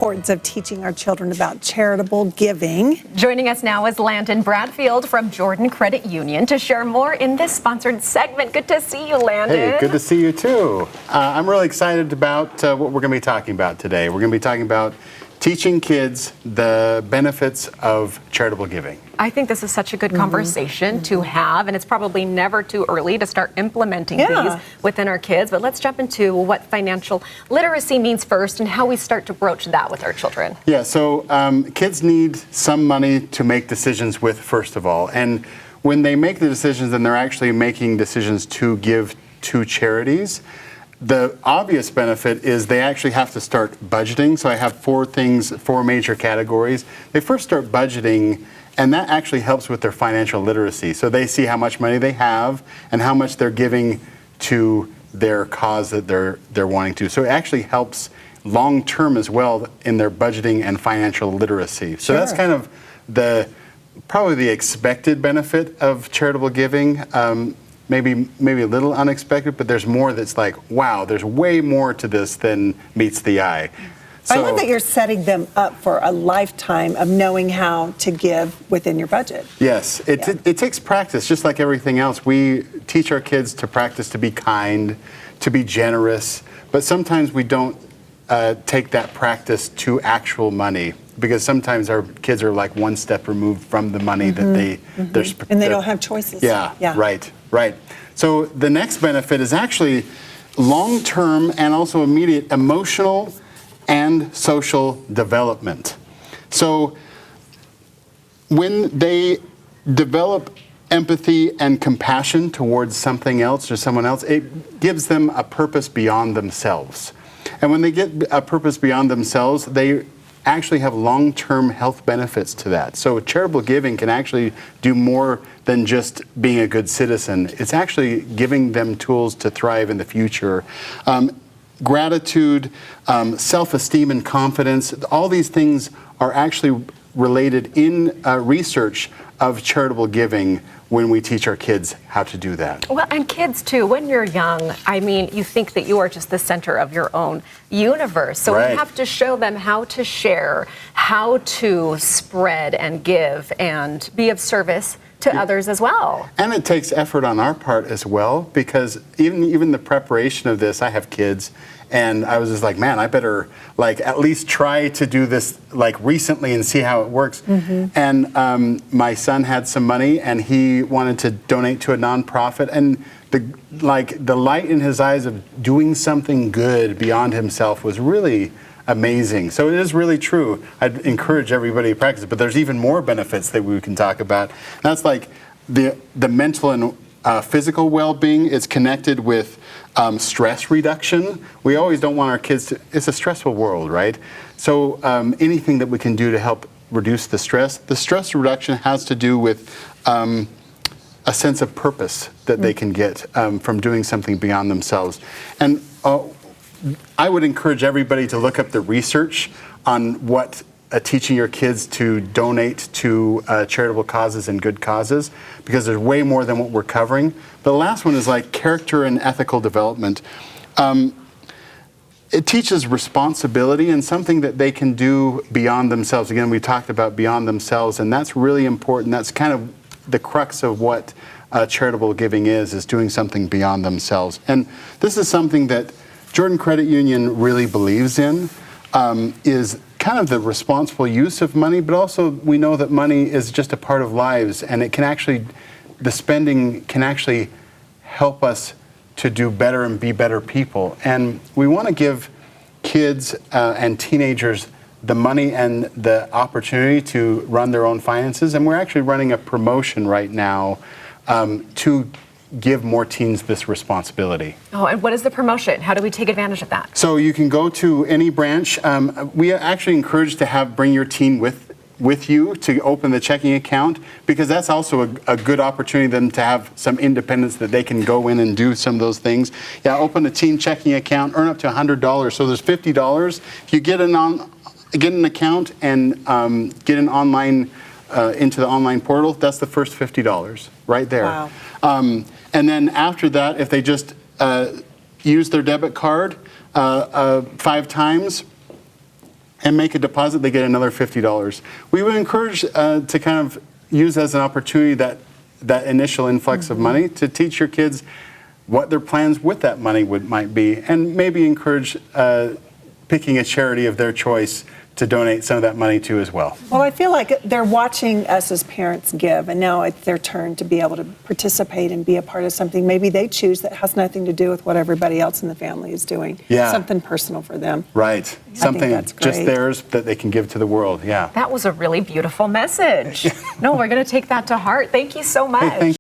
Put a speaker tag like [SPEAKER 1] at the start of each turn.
[SPEAKER 1] Importance of teaching our children about charitable giving.
[SPEAKER 2] Joining us now is Landon Bradfield from Jordan Credit Union to share more in this sponsored segment. Good to see you, Landon.
[SPEAKER 3] Hey, good to see you too. I'm really excited about what we're going to be talking about today. We're going to be talking about teaching kids the benefits of charitable giving.
[SPEAKER 2] I think this is such a good conversation to have, and it's probably never too early to start implementing these within our kids. But let's jump into what financial literacy means first and how we start to broach that with our children.
[SPEAKER 3] Yeah, so kids need some money to make decisions with, first of all. And when they make the decisions, then they're actually making decisions to give to charities. The obvious benefit is they actually have to start budgeting. So I have four major categories. They first start budgeting, and that actually helps with their financial literacy. So they see how much money they have and how much they're giving to their cause that they're wanting to. So it actually helps long term as well in their budgeting and financial literacy. So that's kind of probably the expected benefit of charitable giving. Maybe a little unexpected, but there's more that's like, wow, there's way more to this than meets the eye. So,
[SPEAKER 1] I love that you're setting them up for a lifetime of knowing how to give within your budget.
[SPEAKER 3] Yes, it takes practice, just like everything else. We teach our kids to practice to be kind, to be generous, but sometimes we don't take that practice to actual money, because sometimes our kids are like one step removed from the money that
[SPEAKER 1] and they don't have choices.
[SPEAKER 3] Yeah, right. So the next benefit is actually long-term and also immediate emotional and social development. So when they develop empathy and compassion towards something else or someone else, it gives them a purpose beyond themselves. And when they get a purpose beyond themselves, they actually have long-term health benefits to that. So charitable giving can actually do more than just being a good citizen. It's actually giving them tools to thrive in the future. Gratitude, self-esteem and confidence, all these things are actually related in research of charitable giving when we teach our kids how to do that.
[SPEAKER 2] Well, and kids too, when you're young, I mean, you think that you are just the center of your own universe. So we have to show them how to share, how to spread and give and be of service to others as well.
[SPEAKER 3] And it takes effort on our part as well, because even the preparation of this, I have kids, and I was just like, man, I better like at least try to do this like recently and see how it works. And my son had some money, and he wanted to donate to a nonprofit, and the light in his eyes of doing something good beyond himself was really amazing. So it is really true. I'd encourage everybody to practice it, but there's even more benefits that we can talk about. That's like the mental and physical well-being is connected with stress reduction. We always don't want our kids to, it's a stressful world, right? So anything that we can do to help reduce the stress reduction has to do with a sense of purpose that they can get from doing something beyond themselves. And I would encourage everybody to look up the research on what teaching your kids to donate to charitable causes and good causes, because there's way more than what we're covering. The last one is like character and ethical development. It teaches responsibility and something that they can do beyond themselves. Again, we talked about beyond themselves, and that's really important. That's kind of the crux of what charitable giving is doing something beyond themselves. And this is something that Jordan Credit Union really believes in, is kind of the responsible use of money, but also we know that money is just a part of lives, and it can actually, the spending can actually help us to do better and be better people. And we want to give kids and teenagers the money and the opportunity to run their own finances, and we're actually running a promotion right now to give more teens this responsibility.
[SPEAKER 2] Oh, and what is the promotion? How do we take advantage of that?
[SPEAKER 3] So you can go to any branch. We actually encourage to bring your teen with you to open the checking account, because that's also a good opportunity for them to have some independence, that they can go in and do some of those things. Yeah, open a teen checking account, earn up to $100. So there's $50. If you get an account and get an online into the online portal, that's the first $50 right there.
[SPEAKER 1] Wow.
[SPEAKER 3] And then after that, if they just use their debit card 5 times, and make a deposit, they get another $50. We would encourage to kind of use as an opportunity that initial influx of money to teach your kids what their plans with that money might be, and maybe encourage picking a charity of their choice to donate some of that money to as well.
[SPEAKER 1] Well, I feel like they're watching us as parents give, and now it's their turn to be able to participate and be a part of something maybe they choose that has nothing to do with what everybody else in the family is doing.
[SPEAKER 3] Yeah.
[SPEAKER 1] Something personal for them.
[SPEAKER 3] Right. Something
[SPEAKER 1] that's
[SPEAKER 3] just
[SPEAKER 1] great.
[SPEAKER 3] theirs that they can give to the world. Yeah.
[SPEAKER 2] That was a really beautiful message. No, we're going to take that to heart. Thank you so much.
[SPEAKER 3] Thank